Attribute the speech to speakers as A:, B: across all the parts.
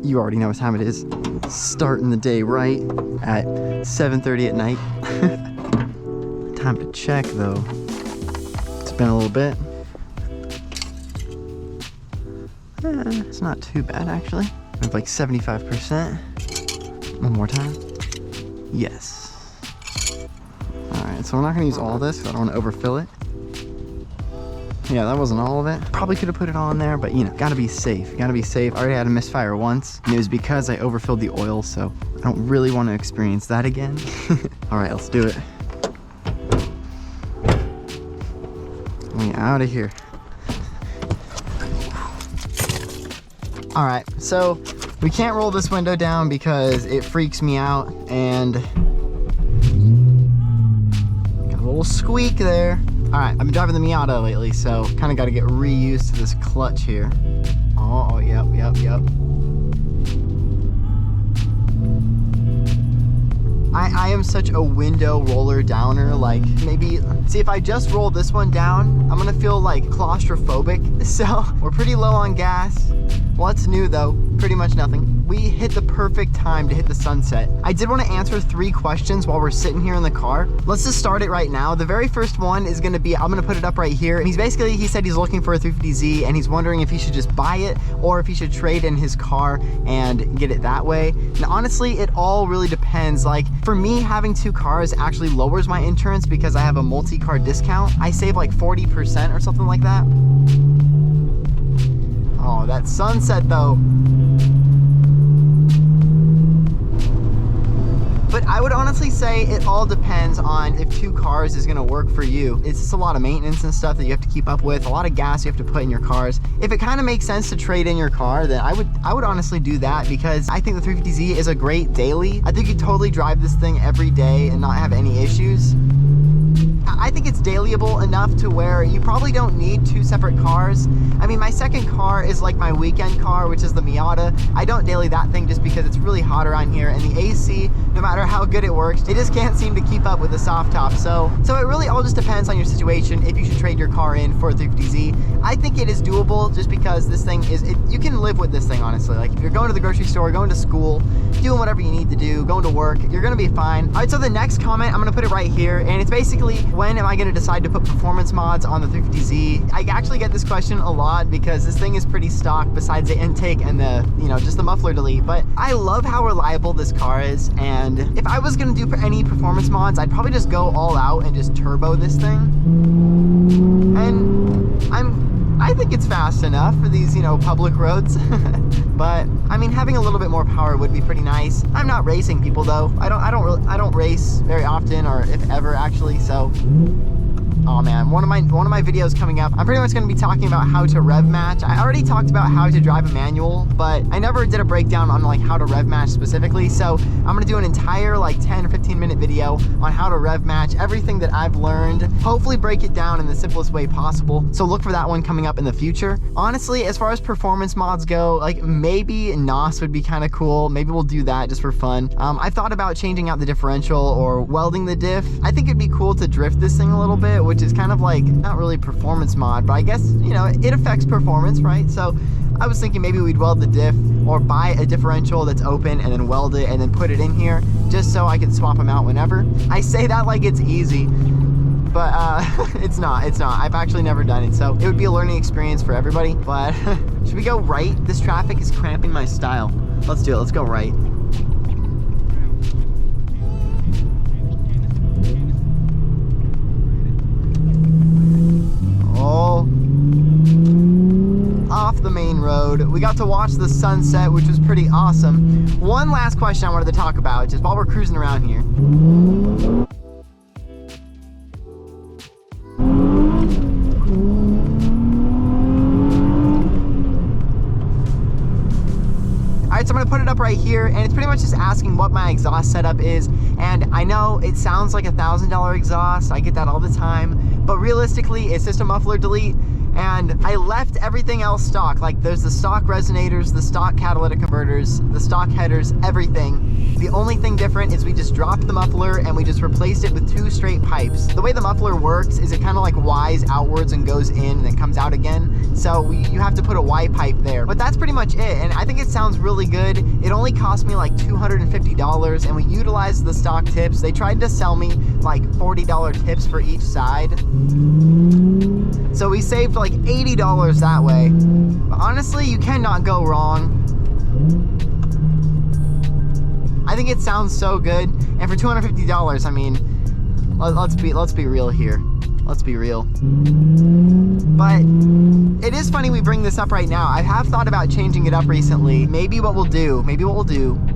A: You already know what time it is. Starting the day right at 7:30 at night. Time to check though. It's been a little bit. It's not too bad actually. I have like 75%. One more time. Yes. Alright, so we're not gonna use all this because I don't want to overfill it. Yeah, that wasn't all of it. Probably could have put it all in there, but you know, gotta be safe. Gotta be safe. I already had a misfire once, and it was because I overfilled the oil, so I don't really want to experience that again. Alright, let's do it. Let me out of here. Alright, so we can't roll this window down because it freaks me out, and got a little squeak there. Alright, I've been driving the Miata lately, so kind of got to get reused to this clutch here. Oh, yep. I am such a window roller downer. Like, maybe, see, if I just roll this one down, I'm gonna feel like claustrophobic. So, we're pretty low on gas. What's new though? Pretty much nothing. We hit the perfect time to hit the sunset. I did want to answer 3 questions while we're sitting here in the car. Let's just start it right now. The very first one is gonna be, I'm gonna put it up right here. And he said he's looking for a 350Z and he's wondering if he should just buy it or if he should trade in his car and get it that way. And honestly, it all really depends. Like, for me, having 2 cars actually lowers my insurance because I have a multi-car discount. I save like 40% or something like that. Oh, that sunset though. But I would honestly say it all depends on if 2 cars is gonna work for you. It's just a lot of maintenance and stuff that you have to keep up with, a lot of gas you have to put in your cars. If it kind of makes sense to trade in your car, then I would honestly do that because I think the 350Z is a great daily. I think you totally drive this thing every day and not have any issues. I think it's dailyable enough to where you probably don't need 2 separate cars. I mean, my second car is like my weekend car, which is the Miata. I don't daily that thing just because it's really hot around here, and the AC, no matter how good it works, it just can't seem to keep up with the soft top. So it really all just depends on your situation if you should trade your car in for a 350Z. I think it is doable just because this thing is, you can live with this thing, honestly. Like, if you're going to the grocery store, going to school, doing whatever you need to do, going to work, you're gonna be fine. All right, so the next comment, I'm gonna put it right here, and it's basically, when am I gonna decide to put performance mods on the 350Z? I actually get this question a lot because this thing is pretty stock besides the intake and the, you know, just the muffler delete. But I love how reliable this car is, and if I was gonna do any performance mods, I'd probably just go all out and just turbo this thing. And I think it's fast enough for these, you know, public roads. But I mean, having a little bit more power would be pretty nice. I'm not racing people though. I don't race very often, or if ever actually. So, oh man, one of my videos coming up, I'm pretty much going to be talking about how to rev match. I already talked about how to drive a manual, but I never did a breakdown on like how to rev match specifically. So I'm going to do an entire like 10 or 15 minute video on how to rev match, everything that I've learned, hopefully break it down in the simplest way possible. So look for that one coming up in the future. Honestly, as far as performance mods go, like maybe NOS would be kind of cool. Maybe we'll do that just for fun. I've thought about changing out the differential or welding the diff. I think it'd be cool to drift this thing a little bit, which is kind of like, not really performance mod, but I guess, you know, it affects performance, right? So I was thinking maybe we'd weld the diff or buy a differential that's open and then weld it and then put it in here just so I can swap them out whenever. I say that like it's easy, but it's not. I've actually never done it, so it would be a learning experience for everybody. But should we go right? This traffic is cramping my style. Let's do it. Let's go right. Oh, off the main road. We got to watch the sunset, which was pretty awesome. One last question I wanted to talk about, just while we're cruising around here. Alright, so I'm going to put it up right here, and it's pretty much just asking what my exhaust setup is. And I know it sounds like $1,000 exhaust, I get that all the time, but realistically it's just a muffler delete, and I left everything else stock. Like, there's the stock resonators, the stock catalytic converters, the stock headers, everything. The only thing different is we just dropped the muffler and we just replaced it with 2 straight pipes. The way the muffler works is it kind of like Y's outwards and goes in and then comes out again. So you have to put a Y pipe there. But that's pretty much it. And I think it sounds really good. It only cost me like $250 and we utilized the stock tips. They tried to sell me like $40 tips for each side. So we saved like $80 that way. But honestly, you cannot go wrong. I think it sounds so good. And for $250, I mean, let's be real here. Let's be real. But it is funny we bring this up right now. I have thought about changing it up recently. Maybe what we'll do,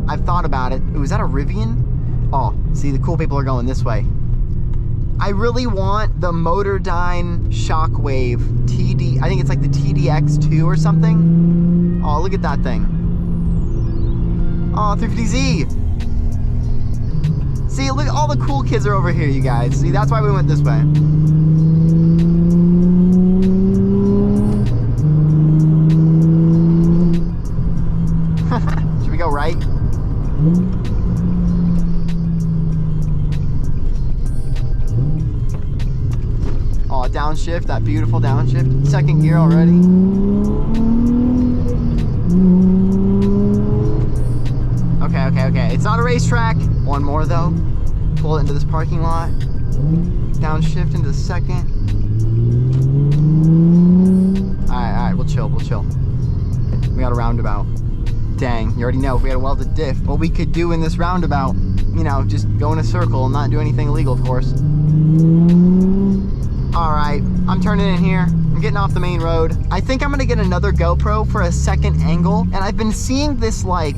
A: I've thought about it. Ooh, is that a Rivian? Oh, see, the cool people are going this way. I really want the Motordyne Shockwave TD, I think it's like the TDX2 or something. Oh, look at that thing. Oh, 350Z. See, look, all the cool kids are over here, you guys. See, that's why we went this way. Should we go right? Oh, downshift, that beautiful downshift. Second gear already. Okay. It's not a racetrack. One more though. Pull it into this parking lot. Downshift into the second. Alright, we'll chill. We got a roundabout. Dang, you already know if we had a welded diff, what we could do in this roundabout, you know, just go in a circle and not do anything illegal, of course. Alright, I'm turning in here. I'm getting off the main road. I think I'm gonna get another GoPro for a second angle, and I've been seeing this like,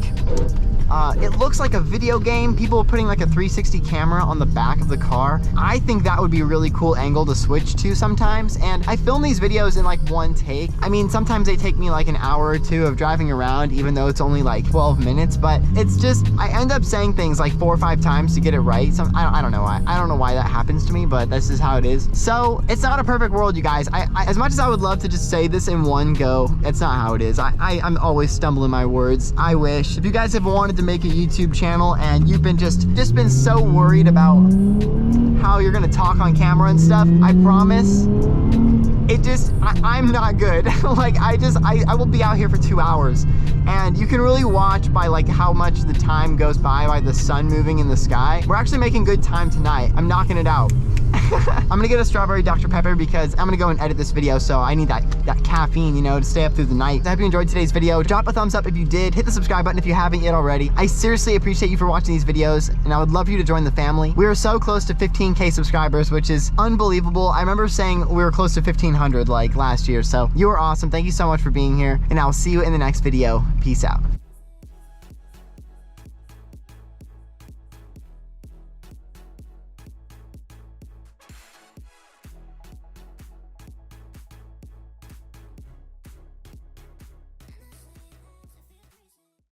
A: it looks like a video game. People are putting like a 360 camera on the back of the car. I think that would be a really cool angle to switch to sometimes. And I film these videos in like one take. I mean, sometimes they take me like an hour or two of driving around, even though it's only like 12 minutes, but it's just, I end up saying things like 4 or 5 times to get it right. So I don't know why. I don't know why that happens to me, but this is how it is. So it's not a perfect world, you guys. I as much as I would love to just say this in one go, it's not how it is. I'm always stumbling my words. I wish. If you guys have wanted to make a YouTube channel and you've been just been so worried about how you're gonna talk on camera and stuff, I promise I'm not good. Like I will be out here for 2 hours and you can really watch by like how much the time goes by the sun moving in the sky. We're actually making good time tonight. I'm knocking it out. I'm gonna get a strawberry Dr. Pepper because I'm gonna go and edit this video, so I need that caffeine, you know, to stay up through the night. I hope you enjoyed today's video. Drop a thumbs up if you did. Hit the subscribe button if you haven't yet already. I seriously appreciate you for watching these videos, and I would love for you to join the family. We are so close to 15K subscribers, which is unbelievable. I remember saying we were close to 1,500 like last year, so you are awesome. Thank you so much for being here, and I'll see you in the next video. Peace out.